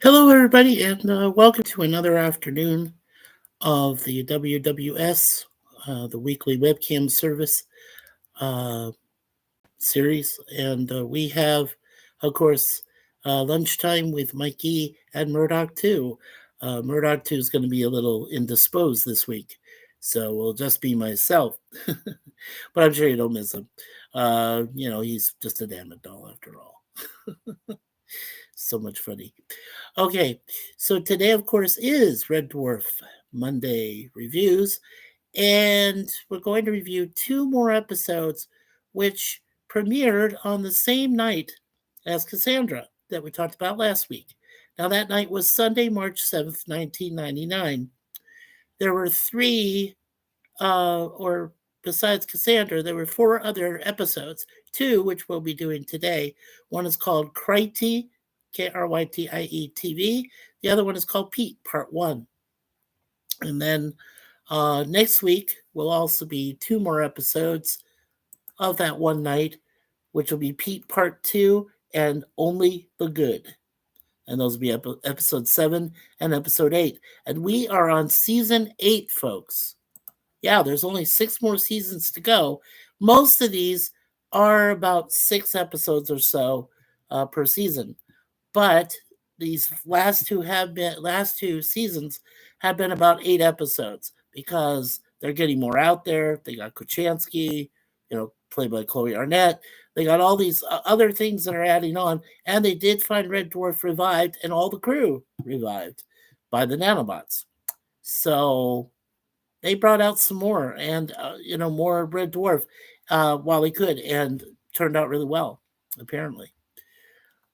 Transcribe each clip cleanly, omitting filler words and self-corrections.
Hello, everybody, and welcome to another afternoon of the WWS, the weekly webcam service uh, series. And we have, of course, Lunchtime with Mikey and Murdock, too. Murdock, too, is going to be a little indisposed this week, so it'll just be myself. But I'm sure you don't miss him. He's just a damn doll after all. So much funny. Okay, so today, of course, is Red Dwarf Monday reviews, and we're going to review two more episodes which premiered on the same night as Cassandra that we talked about last week. Now, that night was Sunday, March 7th, 1999. There were or besides Cassandra, there were four other episodes, two which we'll be doing today. One is called Krytie, Krytie TV. The other one is called Pete, Part 1. And then next week will also be two more episodes of that one night, which will be Pete Part 2 and Only the Good. And those will be episode 7 and episode 8. And we are on season 8, folks. Yeah, there's only 6 more seasons to go. Most of these are about 6 episodes or so per season. But these last two seasons have been about 8 episodes because they're getting more out there. They got Kuchansky, played by Chloe Arnett. They got all these other things that are adding on, and they did find Red Dwarf revived and all the crew revived by the nanobots. So they brought out some more and more Red Dwarf while they could, and turned out really well, apparently.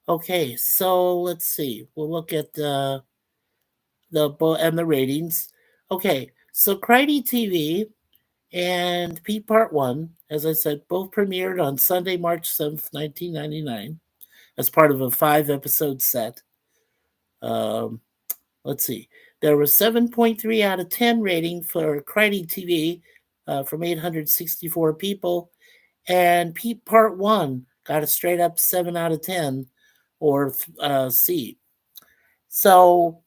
Okay, so let's see. We'll look at the ratings. Okay, so Krytie TV and Pete Part 1, as I said, both premiered on Sunday, March 7th, 1999, as part of a 5-episode set. Let's see. There was 7.3 out of 10 rating for Krytie TV from 864 people, and Pete Part 1 got a straight up 7 out of 10, or C. So,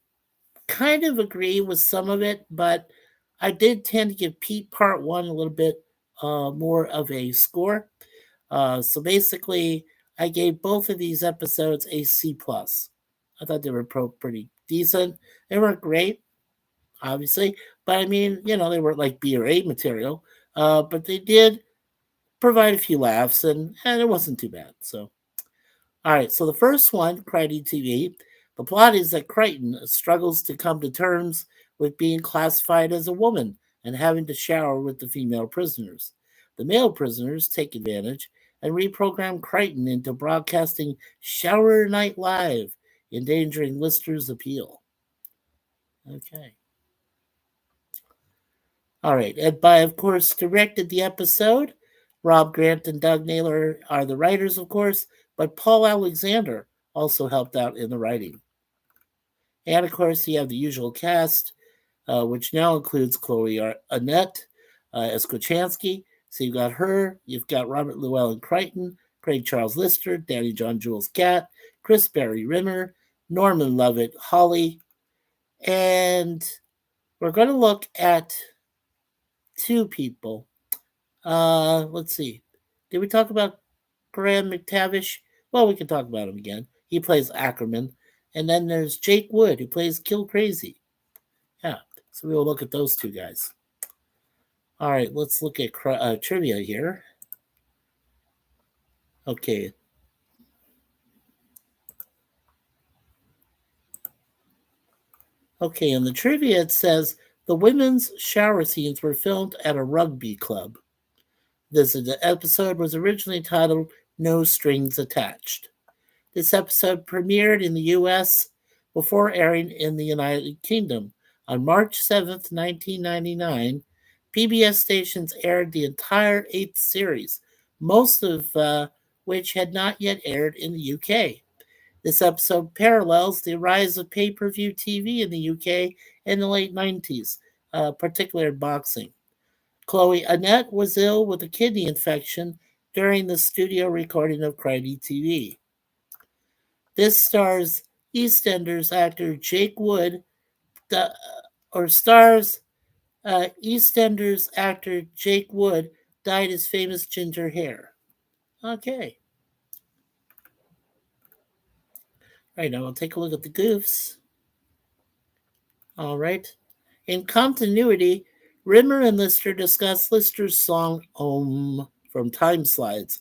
kind of agree with some of it, but I did tend to give Pete Part 1 a little bit more of a score. So basically, I gave both of these episodes a C+. I thought they were pretty decent. They weren't great, obviously, but I mean, they weren't like B or A material, but they did provide a few laughs, and it wasn't too bad. So, all right, so the first one, Krytie TV, the plot is that Krytie struggles to come to terms with being classified as a woman and having to shower with the female prisoners. The male prisoners take advantage and reprogram Krytie into broadcasting Shower Night Live, endangering listeners' appeal. Okay. All right. Ed By, of course, directed the episode. Rob Grant and Doug Naylor are the writers, of course, but Paul Alexander also helped out in the writing. And, of course, you have the usual cast, which now includes Chloe Arnett as Kuchansky. So you've got her, you've got Robert Llewellyn Krytie, Craig Charles Lister, Danny John Jules Gatt, Chris Barry Rimmer, Norman Lovett Hawley, and we're going to look at 2 people. Let's see. Did we talk about Graham McTavish? Well, we can talk about him again. He plays Ackerman. And then there's Jake Wood, who plays Kill Crazy. Yeah, so we will look at those 2 guys. All right, let's look at trivia here. Okay. Okay, in the trivia it says the women's shower scenes were filmed at a rugby club. This episode was originally titled No Strings Attached. This episode premiered in the U.S. before airing in the United Kingdom. On March 7th, 1999, PBS stations aired the entire 8th series, most of which had not yet aired in the UK. This episode parallels the rise of pay-per-view TV in the UK in the late 90s, particularly in boxing. Chloe Arnett was ill with a kidney infection during the studio recording of Krytie TV. This stars EastEnders actor Jake Wood, the, or stars EastEnders actor Jake Wood dyed his famous ginger hair. Okay. All right, now we'll take a look at the goofs. All right. In continuity, Rimmer and Lister discuss Lister's song Om from Time Slides.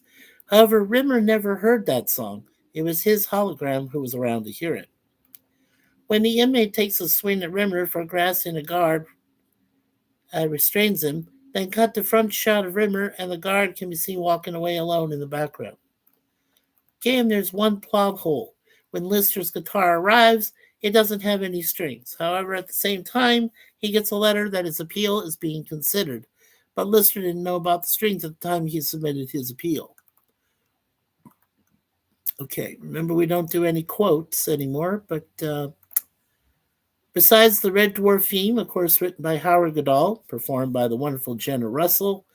However, Rimmer never heard that song. It was his hologram who was around to hear it. When the inmate takes a swing at Rimmer for grasping a guard, restrains him, then cut the front shot of Rimmer and the guard can be seen walking away alone in the background. Okay, and there's one plot hole. When Lister's guitar arrives, it doesn't have any strings. However, at the same time, he gets a letter that his appeal is being considered. But Lister didn't know about the strings at the time he submitted his appeal. Okay, remember we don't do any quotes anymore, but besides the Red Dwarf theme, of course, written by Howard Goodall, performed by the wonderful Jenna Russell,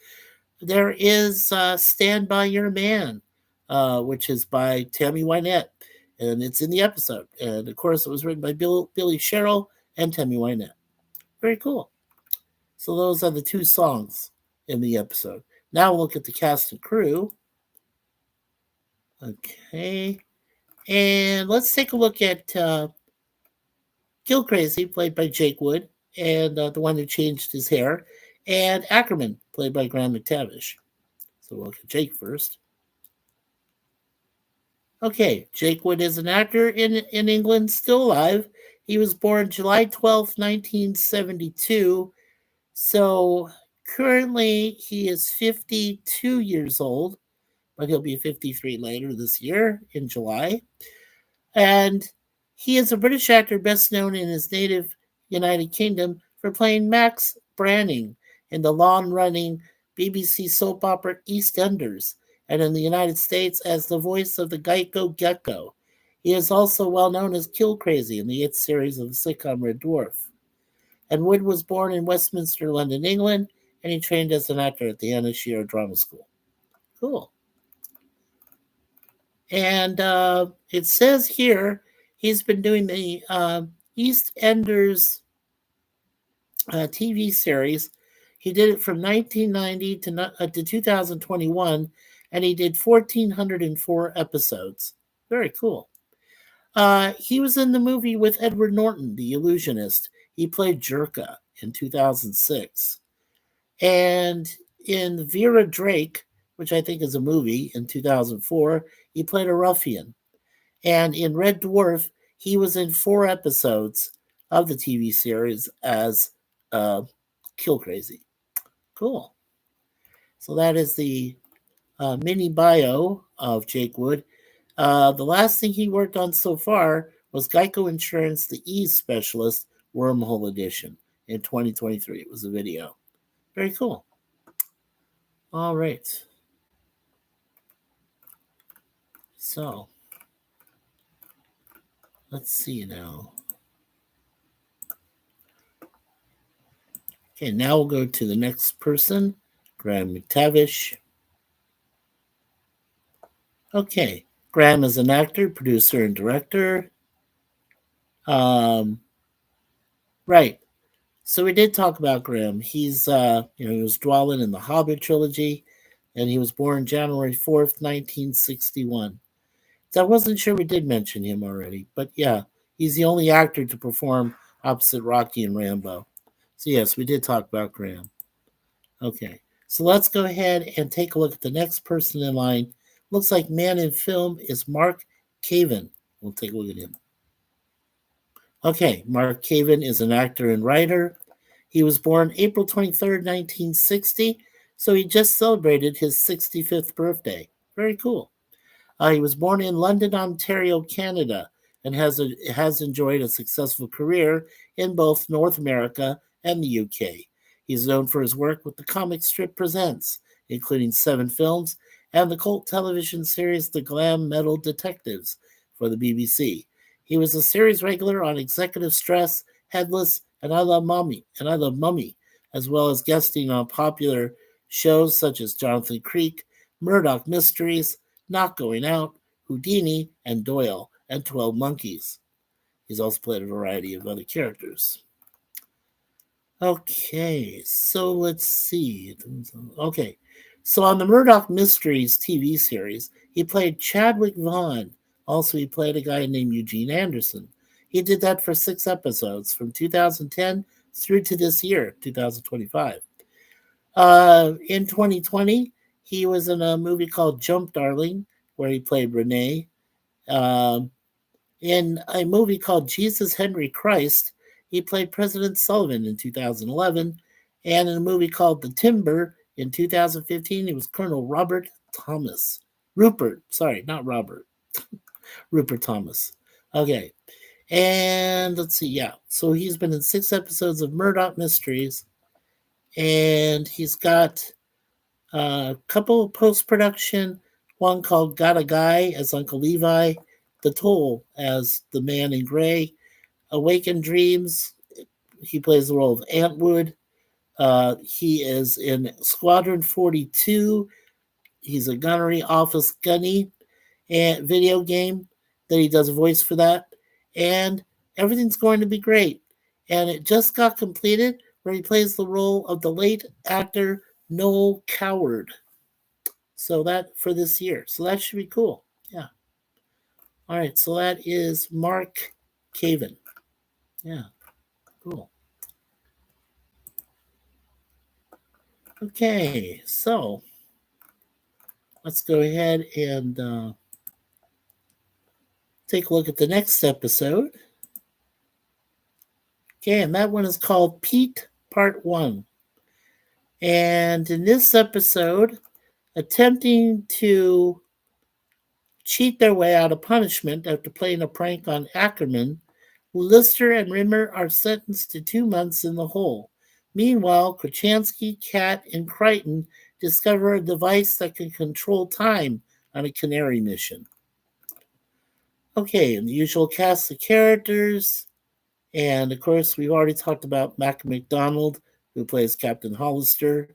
there is Stand By Your Man, which is by Tammy Wynette, and it's in the episode. And, of course, it was written by Billy Sherrill and Tammy Wynette. Very cool. So those are the two songs in the episode. Now we'll look at the cast and crew. Okay. And let's take a look at Kill Crazy, played by Jake Wood, and the one who changed his hair, and Ackerman, played by Graham McTavish. So we'll look at Jake first. Okay, Jake Wood is an actor in England, still alive. He was born July 12th, 1972. So currently he is 52 years old, but he'll be 53 later this year in July. And he is a British actor best known in his native United Kingdom for playing Max Branning in the long-running BBC soap opera EastEnders, and in the United States as the voice of the Geico Gecko. He is also well known as Kill Crazy in the 8th series of the sitcom Red Dwarf. And Wood was born in Westminster, London, England, and he trained as an actor at the Anna Shearer Drama School. Cool. And it says here he's been doing the EastEnders TV series. He did it from 1990 to 2021, and he did 1,404 episodes. Very cool. He was in the movie with Edward Norton, The Illusionist. He played Jerka in 2006. And in Vera Drake, which I think is a movie, in 2004, he played a ruffian. And in Red Dwarf, he was in 4 episodes of the TV series as Kill Crazy. Cool. So that is the mini bio of Jake Wood. The last thing he worked on so far was Geico Insurance, the Ease Specialist Wormhole Edition in 2023. It was a video. Very cool. All right. So, let's see now. Okay, now we'll go to the next person, Graham McTavish. Okay, Graham is an actor, producer, and director. Right. So we did talk about Graham. He's, he was Dwalin in the Hobbit trilogy, and he was born January 4th, 1961. So I wasn't sure we did mention him already, but yeah, he's the only actor to perform opposite Rocky and Rambo. So yes, we did talk about Graham. Okay, so let's go ahead and take a look at the next person in line. Looks like man in film is Mark Caven. We'll take a look at him. Okay, Mark Caven is an actor and writer. He was born April 23rd, 1960, so he just celebrated his 65th birthday. Very cool. He was born in London, Ontario, Canada, and has enjoyed a successful career in both North America and the UK. He's known for his work with the comic strip Presents, including 7 films, and the cult television series The Glam Metal Detectives for the BBC. He was a series regular on Executive Stress, Headless, and I Love Mummy, as well as guesting on popular shows such as Jonathan Creek, Murdock Mysteries, Not Going Out, Houdini, and Doyle, and 12 Monkeys. He's also played a variety of other characters. Okay, so let's see. Okay, so on the Murdock Mysteries TV series, he played Chadwick Vaughn. Also, he played a guy named Eugene Anderson. He did that for 6 episodes from 2010 through to this year, 2025. In 2020, he was in a movie called Jump Darling, where he played Renee. Um, in a movie called Jesus Henry Christ, he played President Sullivan in 2011. And in a movie called The Timber in 2015, he was Colonel Robert Thomas. Rupert, sorry, not Robert. Rupert Thomas. Okay. And let's see, yeah. So he's been in 6 episodes of Murdoch Mysteries. And he's got a couple of post production, one called Got a Guy as Uncle Levi, The Toll as the Man in Gray, Awakened Dreams. He plays the role of Antwood. He is in Squadron 42. He's a gunnery office gunny and video game that he does a voice for that. And everything's going to be great. And it just got completed where he plays the role of the late actor Noel Coward. So that for this year. So that should be cool. Yeah. All right. So that is Mark Caven. Yeah. Cool. Okay. So let's go ahead and take a look at the next episode. Okay. And that one is called Pete Part 1. And in this episode, attempting to cheat their way out of punishment after playing a prank on Ackerman, Lister and Rimmer are sentenced to 2 months in the hole. Meanwhile, Krachansky, Cat, and Krytie discover a device that can control time on a Canary mission. Okay, and the usual cast of characters. And of course, we've already talked about Mac McDonald, who plays Captain Hollister,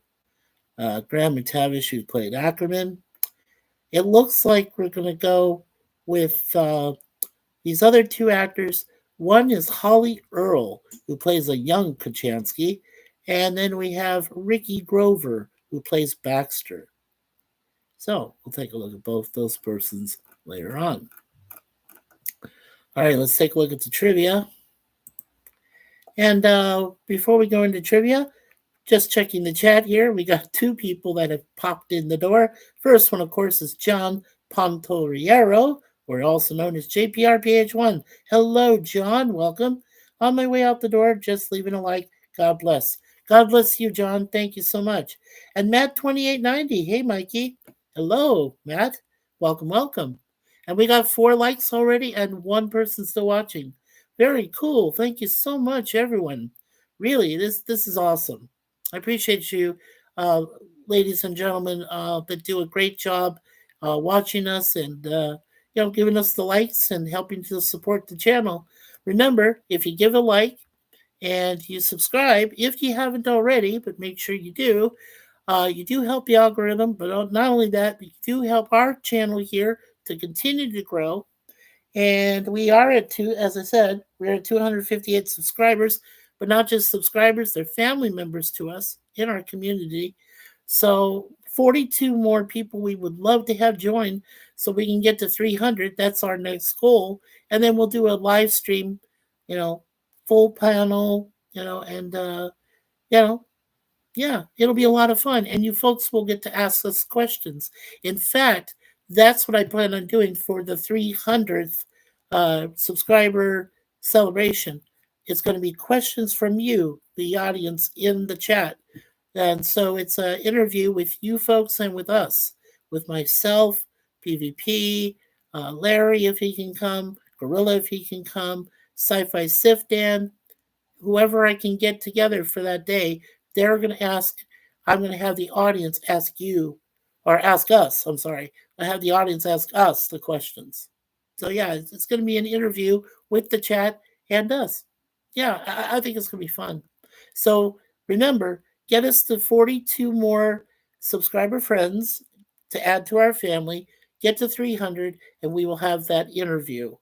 Graham McTavish, who played Ackerman. It looks like we're going to go with these other 2 actors. One is Holly Earl, who plays a young Kachansky, and then we have Ricky Grover, who plays Baxter. So we'll take a look at both those persons later on. All right, let's take a look at the trivia. And before we go into trivia, just checking the chat here, we got 2 people that have popped in the door. First one, of course, is John Pontoriero, or also known as JPRPH1. Hello, John. Welcome. On my way out the door, just leaving a like. God bless. God bless you, John. Thank you so much. And Matt2890. Hey, Mikey. Hello, Matt. Welcome, welcome. And we got 4 likes already and 1 person still watching. Very cool. Thank you so much, everyone. Really, this is awesome. I appreciate you, ladies and gentlemen, that do a great job watching us and giving us the likes and helping to support the channel. Remember, if you give a like and you subscribe, if you haven't already, but make sure you do help the algorithm. But not only that, but you do help our channel here to continue to grow. And we are at as I said, we're at 258 subscribers, but not just subscribers, they're family members to us in our community. So 42 more people we would love to have join so we can get to 300. That's our next goal. And then we'll do a live stream, full panel, and yeah, it'll be a lot of fun. And you folks will get to ask us questions. In fact, that's what I plan on doing for the 300th subscriber celebration. It's going to be questions from you, the audience, in the chat. And so it's an interview with you folks and with us, with myself, PvP, Larry, if he can come, Gorilla, if he can come, Sci-Fi Sif Dan, whoever I can get together for that day. They're going to I'm going to have the audience ask us. I'm sorry. I have the audience ask us the questions. So yeah, it's going to be an interview with the chat and us. Yeah, I think it's going to be fun. So remember, get us to 42 more subscriber friends to add to our family, get to 300, and we will have that interview.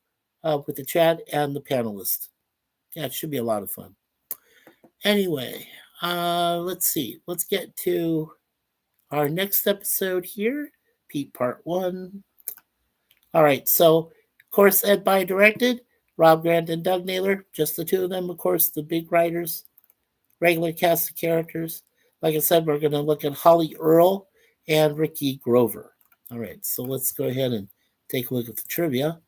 with the chat and the panelists. Yeah, it should be a lot of fun. Anyway, let's see. Let's get to our next episode here, Pete Part 1. All right, so, of course, Ed by directed, Rob Grant and Doug Naylor, just the two of them, of course, the big writers, regular cast of characters. Like I said, we're going to look at Holly Earl and Ricky Grover. All right, so let's go ahead and take a look at the trivia.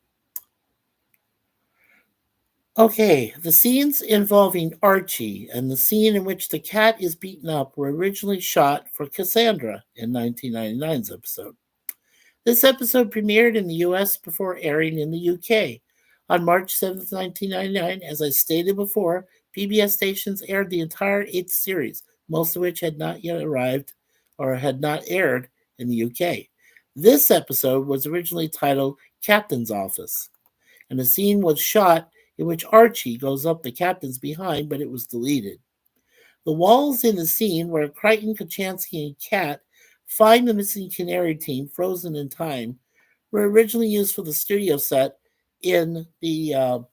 Okay, the scenes involving Archie and the scene in which the cat is beaten up were originally shot for Cassandra in 1999's episode. This episode premiered in the US before airing in the UK. On March 7th, 1999, as I stated before, PBS stations aired the entire 8th series, most of which had not yet arrived or had not aired in the UK. This episode was originally titled Captain's Office, and the scene was shot in which Archie goes up the captain's behind, but it was deleted. The walls in the scene where Krytie, Kochanski, and Kat find the missing canary team frozen in time were originally used for the studio set in the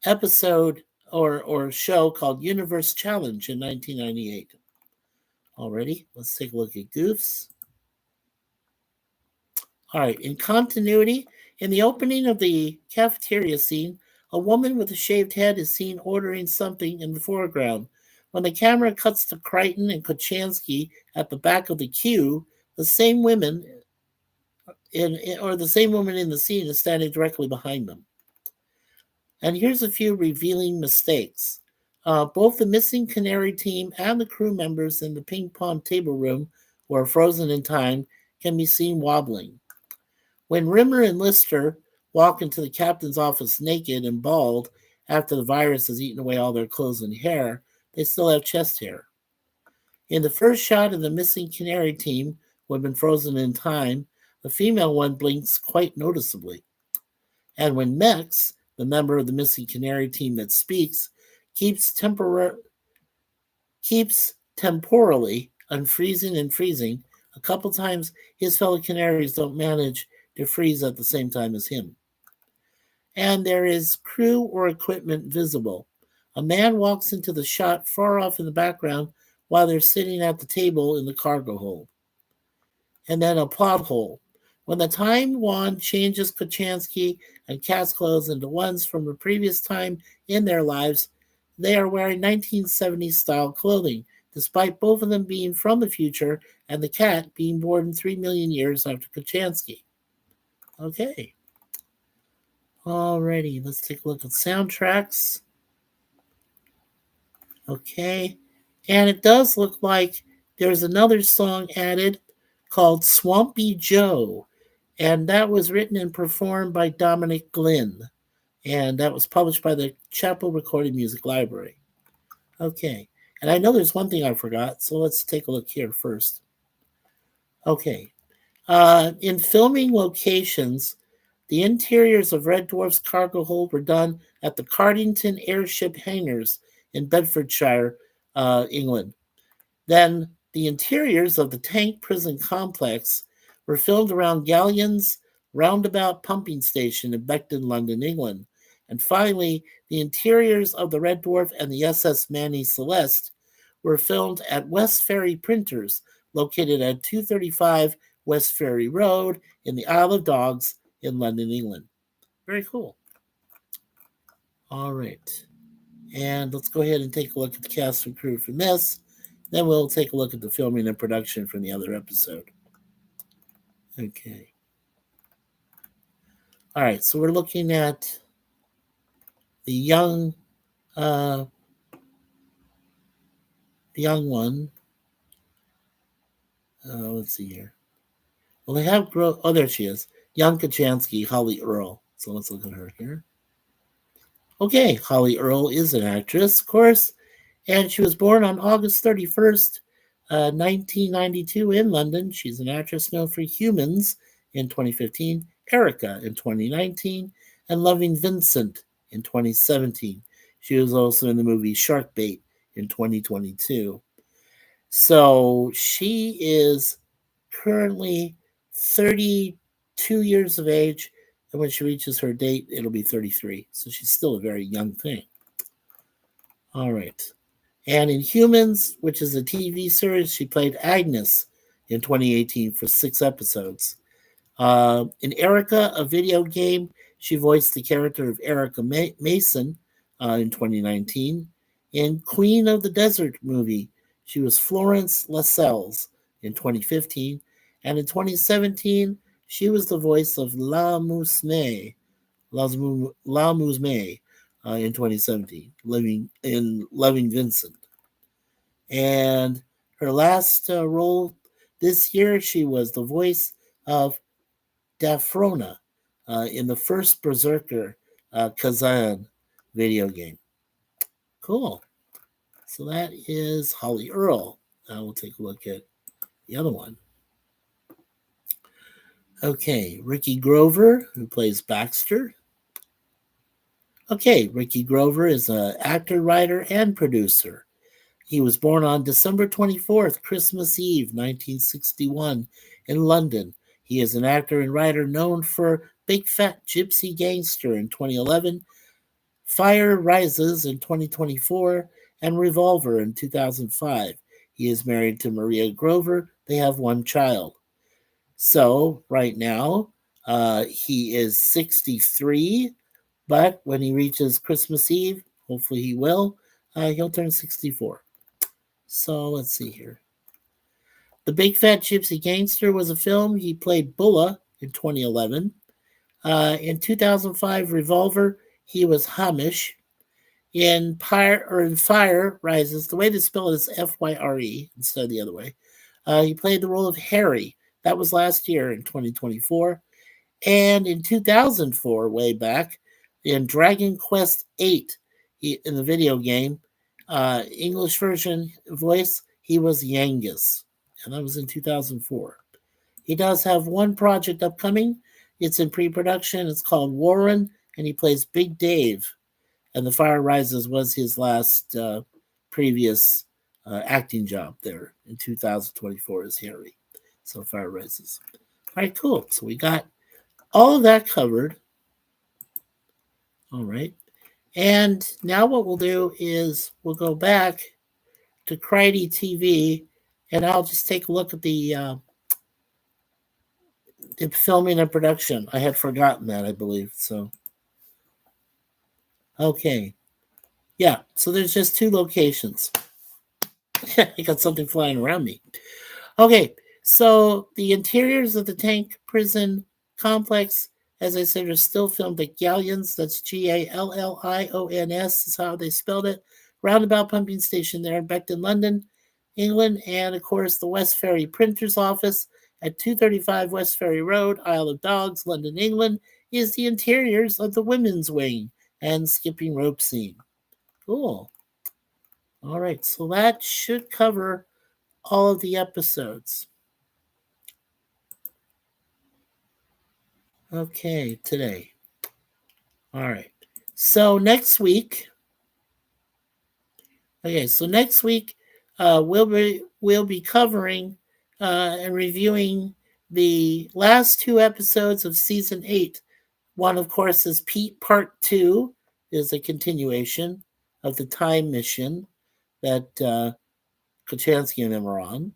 episode or show called Universe Challenge in 1998. Alrighty, let's take a look at goofs. All right, in continuity, in the opening of the cafeteria scene, a woman with a shaved head is seen ordering something in the foreground. When the camera cuts to Krytie and Kochanski at the back of the queue, the same woman in the scene is standing directly behind them. And here's a few revealing mistakes. Both the missing canary team and the crew members in the ping pong table room, who are frozen in time, can be seen wobbling. When Rimmer and Lister walk into the captain's office naked and bald after the virus has eaten away all their clothes and hair, they still have chest hair. In the first shot of the missing canary team, who have been frozen in time, the female one blinks quite noticeably. And when Mex, the member of the missing canary team that speaks, keeps temporarily unfreezing and freezing, a couple times his fellow canaries don't manage to freeze at the same time as him. And there is crew or equipment visible. A man walks into the shot far off in the background while they're sitting at the table in the cargo hold. And then a plot hole. When the time wand changes Kochanski and Kat's clothes into ones from the previous time in their lives, they are wearing 1970s style clothing, despite both of them being from the future and the cat being born 3 million years after Kochanski. Okay. Alrighty, let's take a look at soundtracks. Okay. And it does look like there's another song added called Swampy Joe. And that was written and performed by Dominic Glynn. And that was published by the Chapel Recorded Music Library. Okay. And I know there's one thing I forgot, so let's take a look here first. Okay. In filming locations, the interiors of Red Dwarf's cargo hold were done at the Cardington Airship Hangars in Bedfordshire, England. Then the interiors of the tank prison complex were filmed around Galleon's roundabout pumping station in Beckton, London, England. And finally, the interiors of the Red Dwarf and the SS Manny Celeste were filmed at West Ferry Printers, located at 235 West Ferry Road in the Isle of Dogs in London, England. Very cool. All right. And let's go ahead and take a look at the cast and crew from this. Then we'll take a look at the filming and production from the other episode. Okay. All right, so we're looking at the young one. Let's see here. Well, they have there she is. Young Kochanski, Holly Earl. So let's look at her here. Okay, Holly Earl is an actress, of course, and she was born on August 31st, 1992 in London. She's an actress known for Humans in 2015, Erica in 2019, and Loving Vincent in 2017. She was also in the movie Shark Bait in 2022. So she is currently 32 years of age, And when she reaches her date, it'll be 33. So she's still a very young thing. All right. And in Humans, which is a TV series, she played Agnes in 2018 for 6 episodes. In Erica, a video game, she voiced the character of Erica Mason in 2019. In Queen of the Desert movie, she was Florence Lascelles in 2015. And in 2017, she was the voice of La Musme in 2017, Loving Vincent. And her last role this year, she was the voice of Dafrona in the first Berserker Kazan video game. Cool. So that is Holly Earl. Now we'll take a look at the other one. Okay, Ricky Grover, who plays Baxter. Okay, Ricky Grover is an actor, writer, and producer. He was born on December 24th, Christmas Eve, 1961, in London. He is an actor and writer known for Big Fat Gypsy Gangster in 2011, Fire Rises in 2024, and Revolver in 2005. He is married to Maria Grover. They have one child. So, right now, he is 63, but when he reaches Christmas Eve, hopefully he will, he'll turn 64. So, let's see here. The Big Fat Gypsy Gangster was a film. He played Bulla in 2011. In 2005, Revolver, he was Hamish. In Fire Rises, the way to spell it is Fyre instead of the other way. He played the role of Harry. That was last year in 2024. And in 2004, way back, in Dragon Quest VIII, in the video game, English version voice, he was Yangus. And that was in 2004. He does have one project upcoming. It's in pre-production. It's called Warren, and he plays Big Dave. And The Fire Rises was his last previous acting job there in 2024 as Harry. So Fire Rises. All right, cool. So we got all of that covered. All right. And now what we'll do is we'll go back to Krytie TV, and I'll just take a look at the filming and production. I had forgotten that, I believe. So, okay. Yeah, so there's just 2 locations. I got something flying around me. Okay, so the interiors of the tank prison complex, as I said, are still filmed at Gallions. That's Gallions is how they spelled it. Roundabout pumping station there in Beckton, London, England. And, of course, the West Ferry Printer's Office at 235 West Ferry Road, Isle of Dogs, London, England, is the interiors of the women's wing and skipping rope scene. Cool. All right, so that should cover all of the episodes. Okay, today. All right. So next week. Okay, so next week we'll be covering and reviewing the last 2 episodes of season 8. One, of course, is Pete Part 2, is a continuation of the time mission that Kachansky and them are on.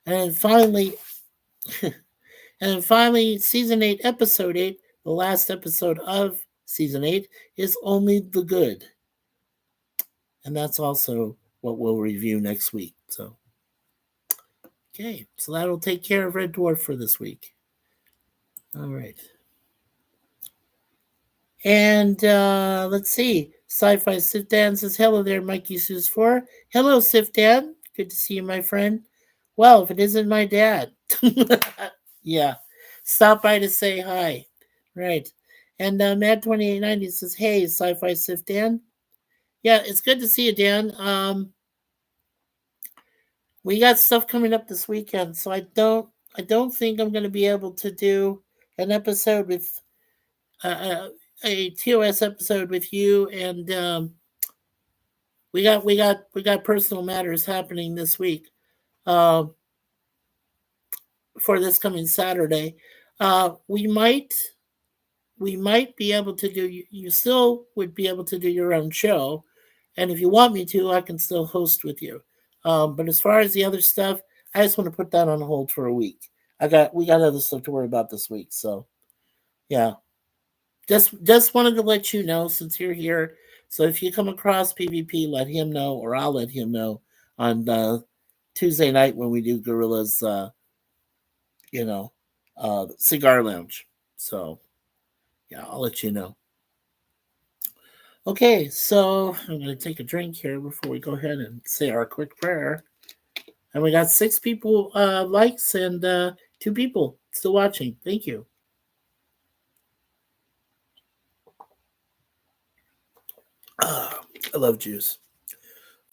And finally, season 8, episode 8, the last episode of season 8, is Only the Good. And that's also what we'll review next week. So, okay, so that'll take care of Red Dwarf for this week. All right. And let's see. Sci-Fi Sifdan says, hello there, MikeySuzeFour. Hello, Sifdan. Good to see you, my friend. Well, if it isn't my dad. Yeah. Stop by to say hi. Right. And Mad2890 says, hey, Sci-Fi Sifdan. Yeah, it's good to see you, Dan. We got stuff coming up this weekend, so I don't think I'm going to be able to do an episode with a TOS episode with you, and we got personal matters happening this week for this coming Saturday. We might be able to do. You still would be able to do your own show, and if you want me to, I can still host with you. But as far as the other stuff, I just want to put that on hold for a week. We got other stuff to worry about this week, so yeah. Just wanted to let you know since you're here. So if you come across PvP, let him know, or I'll let him know on Tuesday night when we do Gorilla's, you know, cigar lounge. So yeah, I'll let you know. Okay, so I'm going to take a drink here before we go ahead and say our quick prayer. And we got 6 people likes and 2 people still watching. Thank you. I love juice.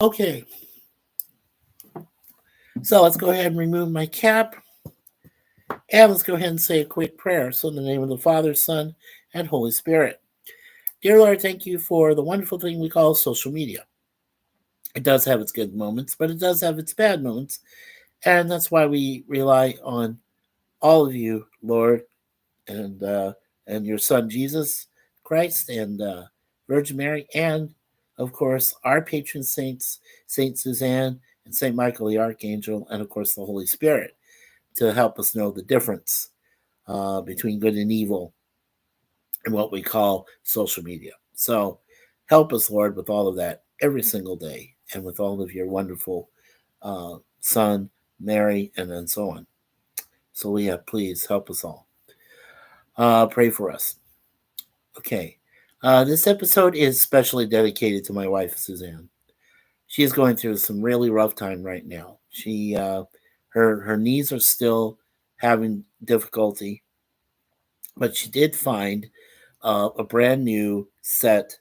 Okay, so let's go ahead and remove my cap. And let's go ahead and say a quick prayer. So, in the name of the Father, Son, and Holy Spirit. Dear Lord, thank you for the wonderful thing we call social media. It does have its good moments, but it does have its bad moments. And that's why we rely on all of you, Lord, and your Son Jesus Christ, and Virgin Mary, and of course our patron saints, Saint Suzanne and Saint Michael the Archangel, and of course the Holy Spirit, to help us know the difference between good and evil and what we call social media. So help us, Lord, with all of that every single day, and with all of your wonderful Son, Mary, and then so on. So, Leah, please help us all. Pray for us. Okay. This episode is specially dedicated to my wife, Suzanne. She is going through some really rough time right now. Her knees are still having difficulty, but she did find a brand new set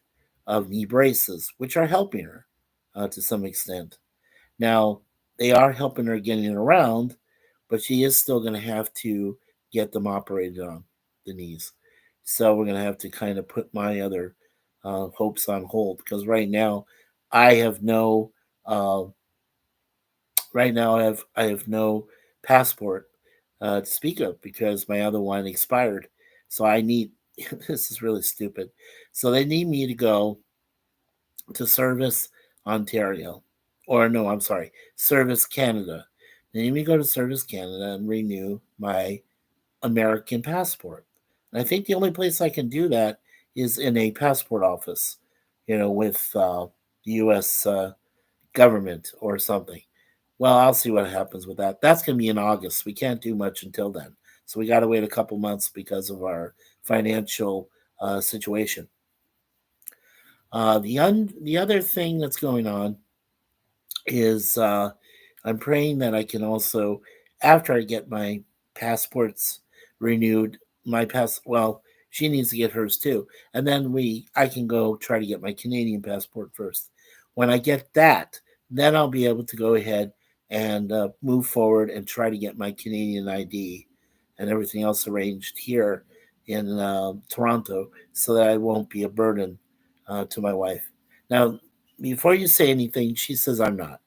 of knee braces, which are helping her to some extent. Now, they are helping her getting around, but she is still going to have to get them operated on, the knees. So we're going to have to kind of put my other hopes on hold, because I have no uh, I have no passport to speak of, because my other one expired. So I need this is really stupid. So they need me to go to Service Ontario, or no, I'm sorry, Service Canada. They need me to go to Service Canada and renew my American passport. And I think the only place I can do that is in a passport office, with the U.S. Government or something. Well, I'll see what happens with that. That's going to be in August. We can't do much until then. So we got to wait a couple months because of our financial situation. The other thing that's going on is I'm praying that I can also, after I get my passports renewed, she needs to get hers too, and then I can go try to get my Canadian passport first. When I get that, then I'll be able to go ahead and move forward and try to get my Canadian ID and everything else arranged here in Toronto, so that I won't be a burden to my wife. Now, before you say anything, she says I'm not,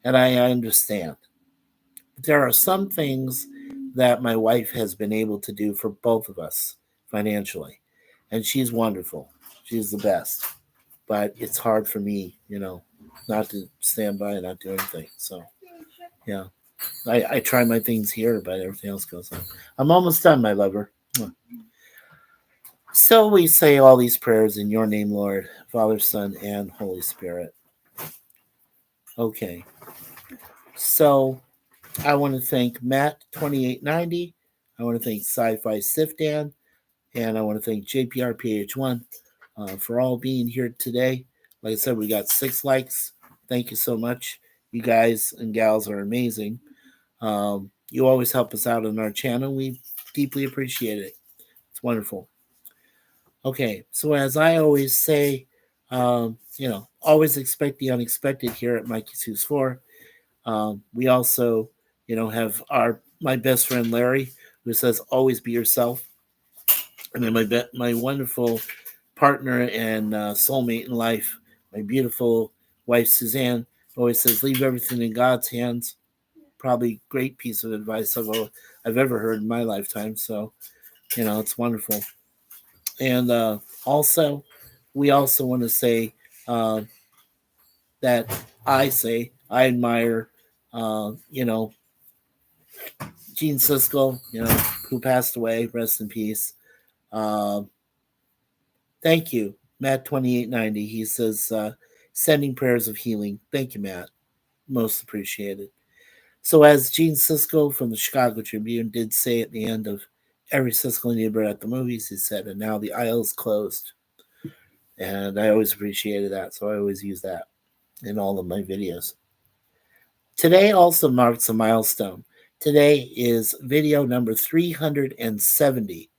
and I understand. But there are some things that my wife has been able to do for both of us financially, and she's wonderful. She's the best. But it's hard for me, not to stand by and not do anything. So, yeah, I try my things here, but everything else goes on. I'm almost done, my lover. So we say all these prayers in your name, Lord, Father, Son, and Holy Spirit. Okay. So I want to thank Matt2890. I want to thank Sci-Fi Sifdan. And I want to thank JPRPH1 for all being here today. Like I said, we got 6 likes. Thank you so much. You guys and gals are amazing. You always help us out on our channel. We deeply appreciate it. It's wonderful. Okay, so as I always say, always expect the unexpected here at MikeySuzeFour. We also, have my best friend Larry, who says always be yourself, and then my wonderful partner and soulmate in life, my beautiful wife Suzanne, always says leave everything in God's hands. Probably great piece of advice I've ever heard in my lifetime. So, it's wonderful. And also, we also want to say uh, that I admire, you know, Gene Siskel, who passed away. Rest in peace. Uh, Thank you, Matt2890. He says, sending prayers of healing. Thank you, Matt. Most appreciated. So, as Gene Siskel from the Chicago Tribune did say at the end of every Siskel and Ebert at the movies, he said, and now the aisle is closed. And I always appreciated that. So, I always use that in all of my videos. Today also marks a milestone. Today is video number 370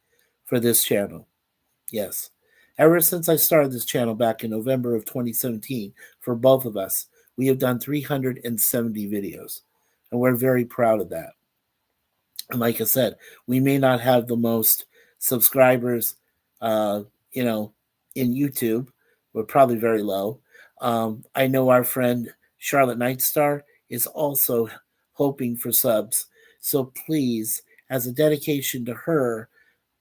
for this channel. Yes. Ever since I started this channel back in November of 2017, for both of us, we have done 370 videos. And we're very proud of that. And like I said, we may not have the most subscribers, uh, you know, in YouTube. We're probably very low. I know our friend Charlotte Nightstar is also hoping for subs. So please, as a dedication to her,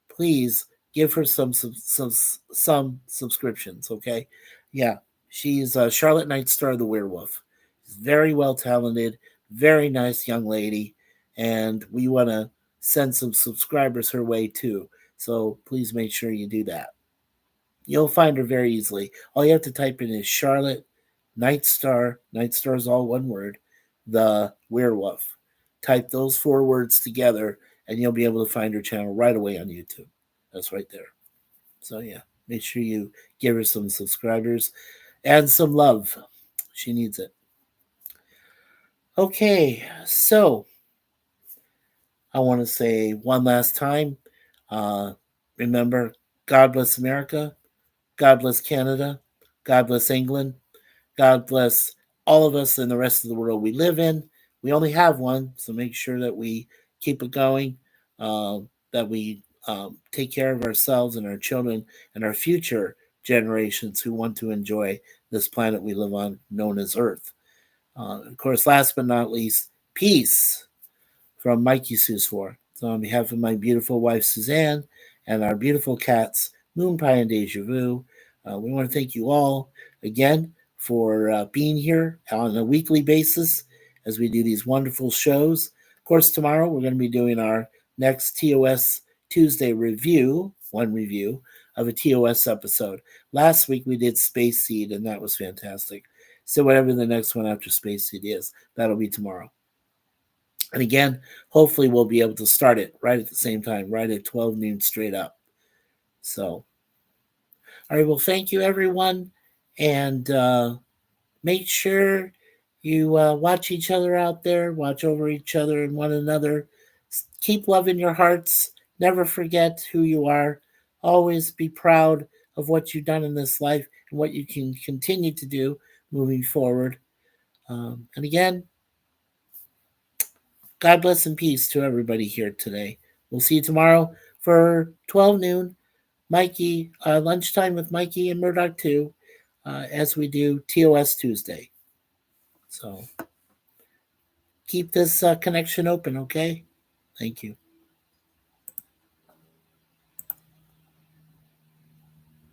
please give her some subscriptions. Okay, yeah, she's Charlotte Nightstar the werewolf. She's very well talented, very nice young lady, and we want to send some subscribers her way too. So please make sure you do that. You'll find her very easily. All you have to type in is Charlotte Nightstar. Nightstar is all one word. The werewolf. Type those 4 words together, and you'll be able to find her channel right away on YouTube. That's right there. So yeah, make sure you give her some subscribers and some love. She needs it. Okay, so I want to say one last time, remember, God bless America, God bless Canada, God bless England, God bless all of us and the rest of the world we live in. We only have one, so make sure that we keep it going, that we take care of ourselves and our children and our future generations who want to enjoy this planet we live on, known as Earth. Of course, last but not least, peace from MikeySuzeFour. So, on behalf of my beautiful wife, Suzanne, and our beautiful cats, Moonpie and Deja Vu, we want to thank you all again for being here on a weekly basis as we do these wonderful shows. Of course, tomorrow we're going to be doing our next TOS Tuesday review, one review of a TOS episode. Last week we did Space Seed, and that was fantastic. So, whatever the next one after Space Seed is, that'll be tomorrow. And again, hopefully we'll be able to start it right at the same time, right at 12 noon straight up. So, all right, well, thank you, everyone. And make sure you watch each other out there, watch over each other and one another. Keep love in your hearts. Never forget who you are. Always be proud of what you've done in this life and what you can continue to do moving forward. And again, God bless and peace to everybody here today. We'll see you tomorrow for 12 noon. Mikey, lunchtime with Mikey and Murdock too, as we do TOS Tuesday. So keep this connection open, okay? Thank you.